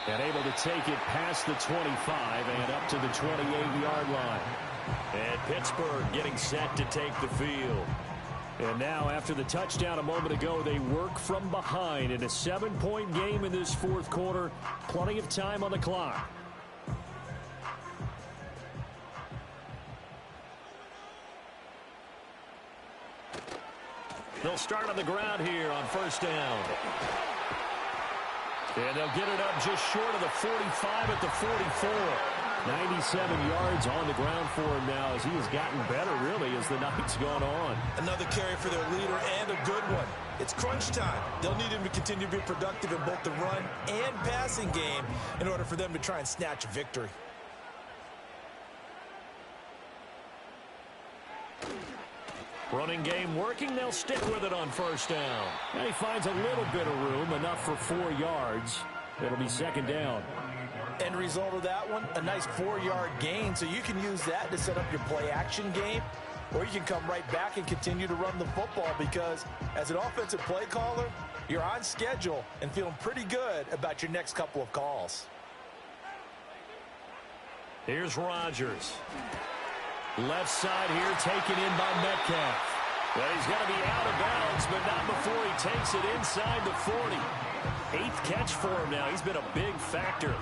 And able to take it past the 25 and up to the 28-yard line. And Pittsburgh getting set to take the field. And now after the touchdown a moment ago, they work from behind in a 7-point game in this 4th quarter. Plenty of time on the clock. They'll start on the ground here on 1st down. And they'll get it up just short of the 45 at the 44. 97 yards on the ground for him now as he has gotten better, really, as the night's gone on. Another carry for their leader and a good one. It's crunch time. They'll need him to continue to be productive in both the run and passing game in order for them to try and snatch a victory. Running game working. They'll stick with it on 1st down. And he finds a little bit of room, enough for 4 yards. It'll be 2nd down. End result of that one, a nice 4-yard gain. So you can use that to set up your play-action game, or you can come right back and continue to run the football because as an offensive play caller, you're on schedule and feeling pretty good about your next couple of calls. Here's Rodgers. Left side here taken in by Metcalf. Well, he's going to be out of bounds, but not before he takes it inside the 40. 8th catch for him now. He's been a big factor,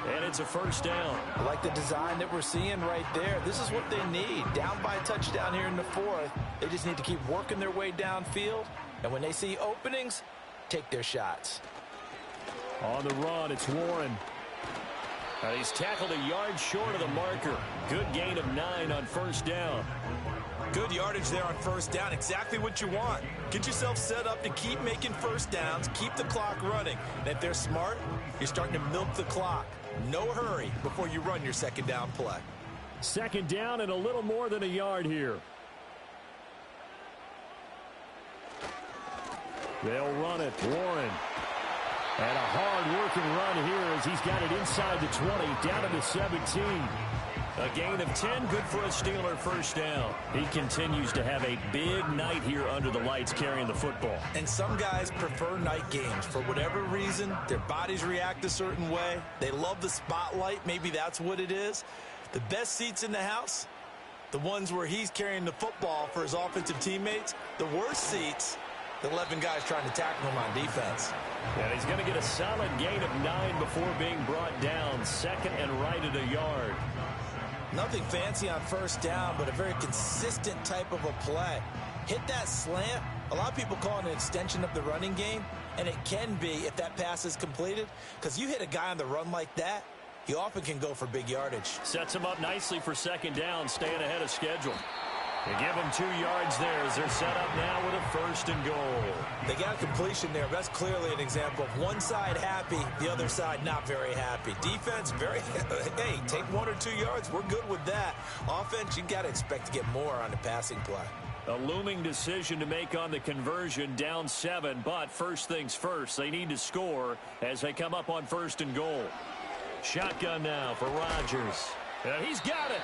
and it's a 1st down. I like the design that we're seeing right there. This is what they need. Down by a touchdown here in the 4th. They just need to keep working their way downfield, and when they see openings, take their shots. On the run, it's Warren. He's tackled a yard short of the marker. Good gain of 9 on 1st down. Good yardage there on 1st down. Exactly what you want. Get yourself set up to keep making 1st downs, keep the clock running. And if they're smart, you're starting to milk the clock. No hurry before you run your 2nd down play. 2nd down and a little more than a yard here. They'll run it. Warren. And a hard-working run here as he's got it inside the 20, down to the 17. A gain of 10, good for a Steeler 1st down. He continues to have a big night here under the lights carrying the football. And some guys prefer night games. For whatever reason, their bodies react a certain way. They love the spotlight. Maybe that's what it is. The best seats in the house, the ones where he's carrying the football for his offensive teammates. The worst seats, the 11 guys trying to tackle him on defense. And he's going to get a solid gain of 9 before being brought down. 2nd and right at a yard. Nothing fancy on 1st down, but a very consistent type of a play. Hit that slant. A lot of people call it an extension of the running game, and it can be if that pass is completed, because you hit a guy on the run like that, you often can go for big yardage. Sets him up nicely for 2nd down, staying ahead of schedule. They give them 2 yards there as they're set up now with a 1st and goal. They got a completion there. That's clearly an example of one side happy, the other side not very happy. Defense, very, hey, take 1 or 2 yards. We're good with that. Offense, you got to expect to get more on the passing play. A looming decision to make on the conversion, down 7, but first things first, they need to score as they come up on 1st and goal. Shotgun now for Rodgers. And he's got it.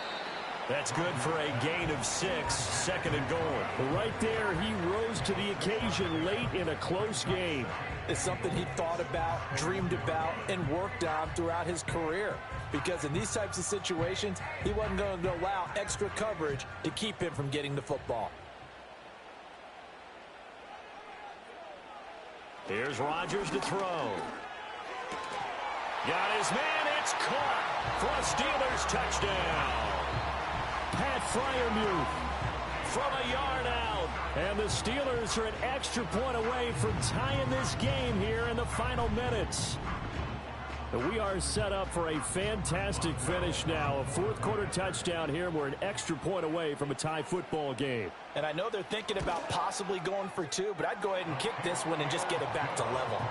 That's good for a gain of 6, 2nd and goal. Right there, he rose to the occasion late in a close game. It's something he thought about, dreamed about, and worked on throughout his career. Because in these types of situations, he wasn't going to allow extra coverage to keep him from getting the football. Here's Rodgers to throw. Got his man. It's caught for a Steelers touchdown. Pat Freiermuth From a yard out. And the Steelers are an extra point away from tying this game here in the final minutes. We are set up for a fantastic finish now. A 4th quarter touchdown here. We're an extra point away from a tie football game. And I know they're thinking about possibly going for 2, but I'd go ahead and kick this one and just get it back to level.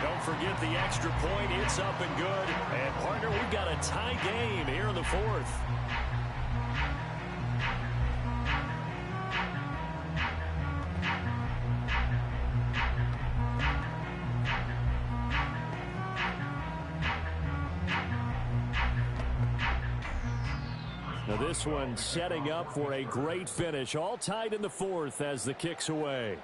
Don't forget the extra point. It's up and good. And, partner, we've got a tie game here in the 4th. Now this one setting up for a great finish. All tied in the 4th as the kick's away.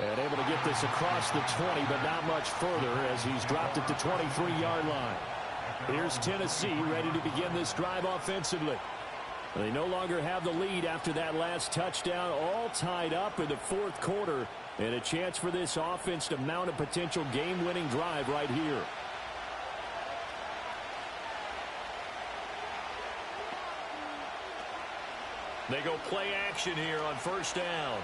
And able to get this across the 20, but not much further as he's dropped it to 23-yard line. Here's Tennessee ready to begin this drive offensively. They no longer have the lead after that last touchdown. All tied up in the 4th quarter. And a chance for this offense to mount a potential game-winning drive right here. They go play action here on 1st down.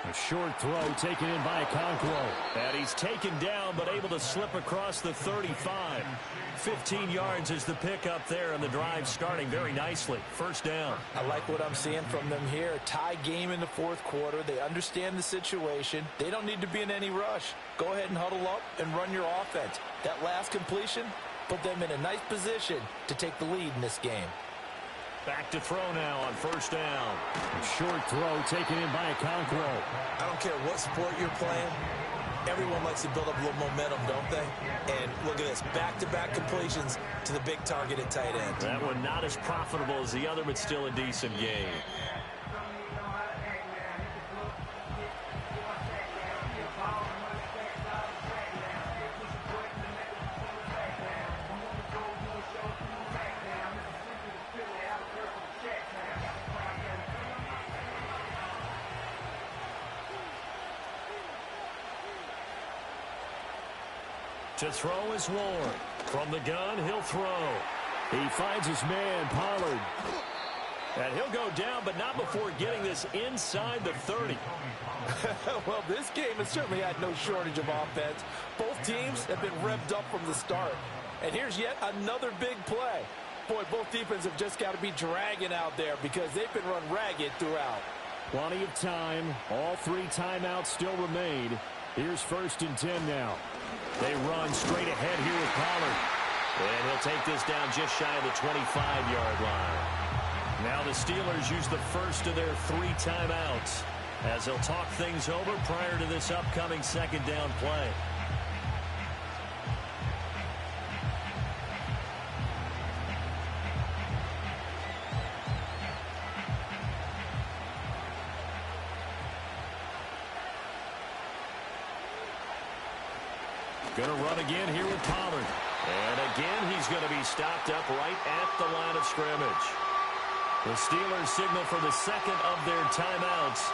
A short throw taken in by Okonkwo. And he's taken down but able to slip across the 35. 15 yards is the pickup there, and the drive starting very nicely. 1st down. I like what I'm seeing from them here. Tie game in the 4th quarter. They understand the situation. They don't need to be in any rush. Go ahead and huddle up and run your offense. That last completion put them in a nice position to take the lead in this game. Back to throw now on 1st down. A short throw taken in by Okonkwo. I don't care what sport you're playing. Everyone likes to build up a little momentum, don't they? And look at this, back-to-back completions to the big target at tight end. That one not as profitable as the other, but still a decent game. To throw is Ward. From the gun, he'll throw. He finds his man, Pollard. And he'll go down, but not before getting this inside the 30. Well, this game has certainly had no shortage of offense. Both teams have been revved up from the start. And here's yet another big play. Boy, both defenses have just got to be dragging out there because they've been run ragged throughout. Plenty of time. All 3 timeouts still remain. Here's 1st and 10 now. They run straight ahead here with Pollard. And he'll take this down just shy of the 25-yard line. Now the Steelers use the first of their 3 timeouts as they'll talk things over prior to this upcoming 2nd down play. Going to run again here with Pollard. And again, he's going to be stopped up right at the line of scrimmage. The Steelers signal for the 2nd of their timeouts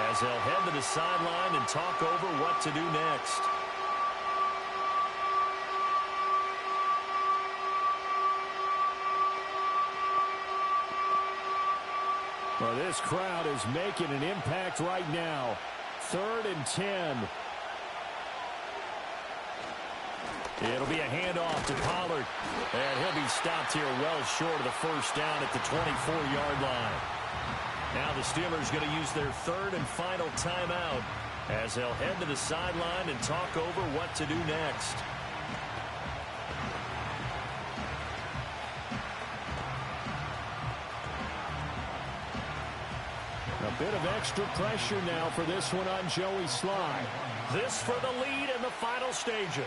as they'll head to the sideline and talk over what to do next. Well, this crowd is making an impact right now. 3rd and 10. It'll be a handoff to Pollard. And he'll be stopped here well short of the first down at the 24-yard line. Now the Steelers going to use their third and final timeout as they'll head to the sideline and talk over what to do next. A bit of extra pressure now for this one on Joey Sly. This for the lead in the final stages.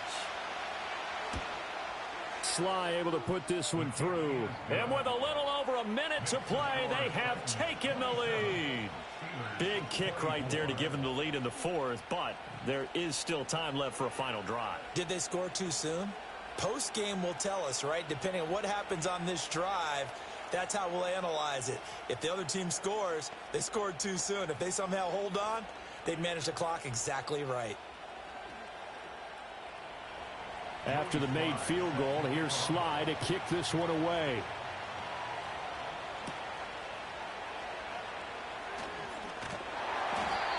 Sly able to put this one through. And with a little over a minute to play, they have taken the lead. Big kick right there to give them the lead in the fourth, but there is still time left for a final drive. Did they score too soon? Post-game will tell us, right? Depending on what happens on this drive, that's how we'll analyze it. If the other team scores, they scored too soon. If they somehow hold on, they managed the clock exactly right. After the made field goal, here's Sly to kick this one away.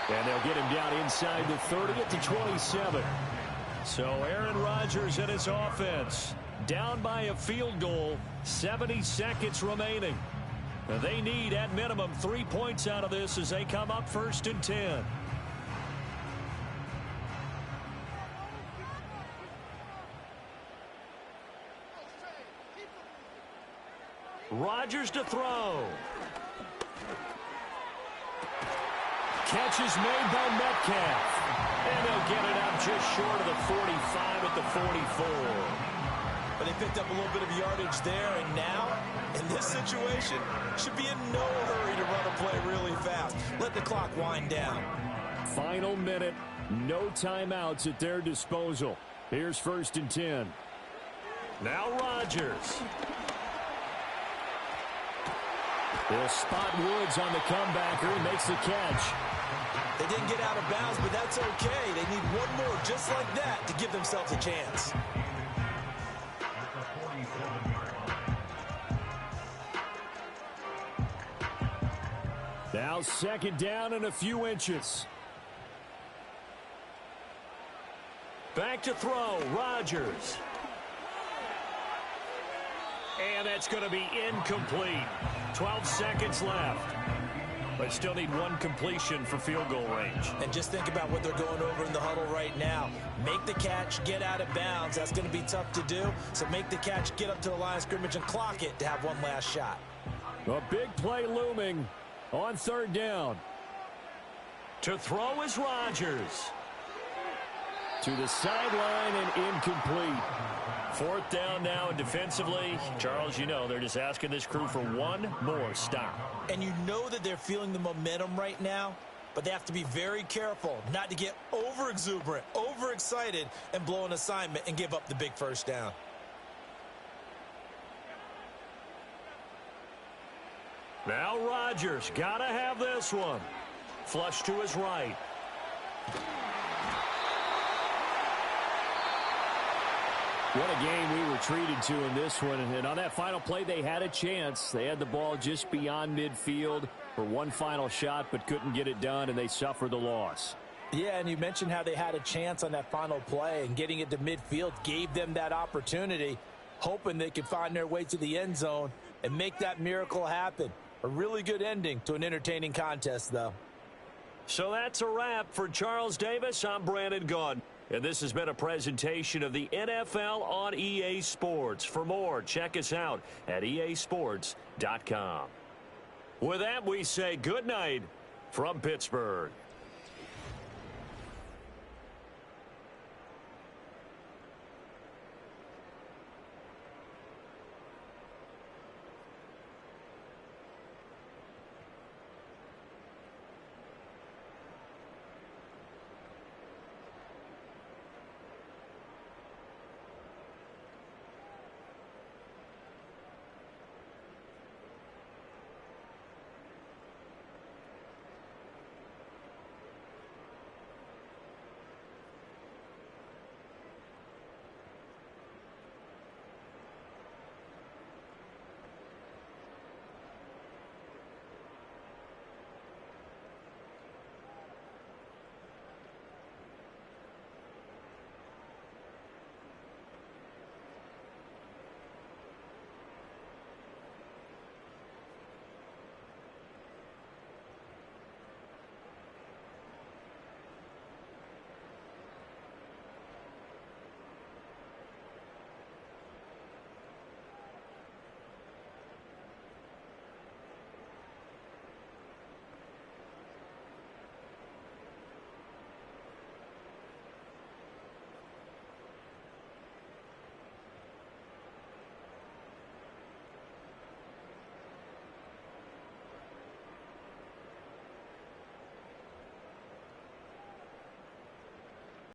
And they'll get him down inside the 30 at the 27. So Aaron Rodgers and his offense down by a field goal, 70 seconds remaining. They need at minimum 3 points out of this as they come up 1st and 10. Rodgers to throw. Catch is made by Metcalf. And they'll get it out just short of the 45 at the 44. But they picked up a little bit of yardage there, and now, in this situation, should be in no hurry to run a play really fast. Let the clock wind down. Final minute, no timeouts at their disposal. Here's 1st and 10. Now Rodgers. They'll spot Woods on the comebacker. He makes the catch. They didn't get out of bounds, but that's okay. They need one more just like that to give themselves a chance. Now 2nd down and a few inches. Back to throw, Rodgers. And that's going to be incomplete. 12 seconds left. But still need one completion for field goal range. And just think about what they're going over in the huddle right now. Make the catch, get out of bounds. That's going to be tough to do. So make the catch, get up to the line of scrimmage, and clock it to have one last shot. A big play looming on 3rd down. To throw is Rodgers. To the sideline and incomplete. 4th down now, and defensively, Charles, you know, they're just asking this crew for one more stop. And you know that they're feeling the momentum right now, but they have to be very careful not to get over-exuberant, over-excited, and blow an assignment and give up the big 1st down. Now Rodgers, gotta have this one. Flush to his right. What a game we were treated to in this one. And on that final play, they had a chance. They had the ball just beyond midfield for one final shot, but couldn't get it done, and they suffered the loss. Yeah, and you mentioned how they had a chance on that final play, and getting it to midfield gave them that opportunity, hoping they could find their way to the end zone and make that miracle happen. A really good ending to an entertaining contest, though. So that's a wrap for Charles Davis. I'm Brandon Gaudin. And this has been a presentation of the NFL on EA Sports. For more, check us out at easports.com. With that, we say good night from Pittsburgh.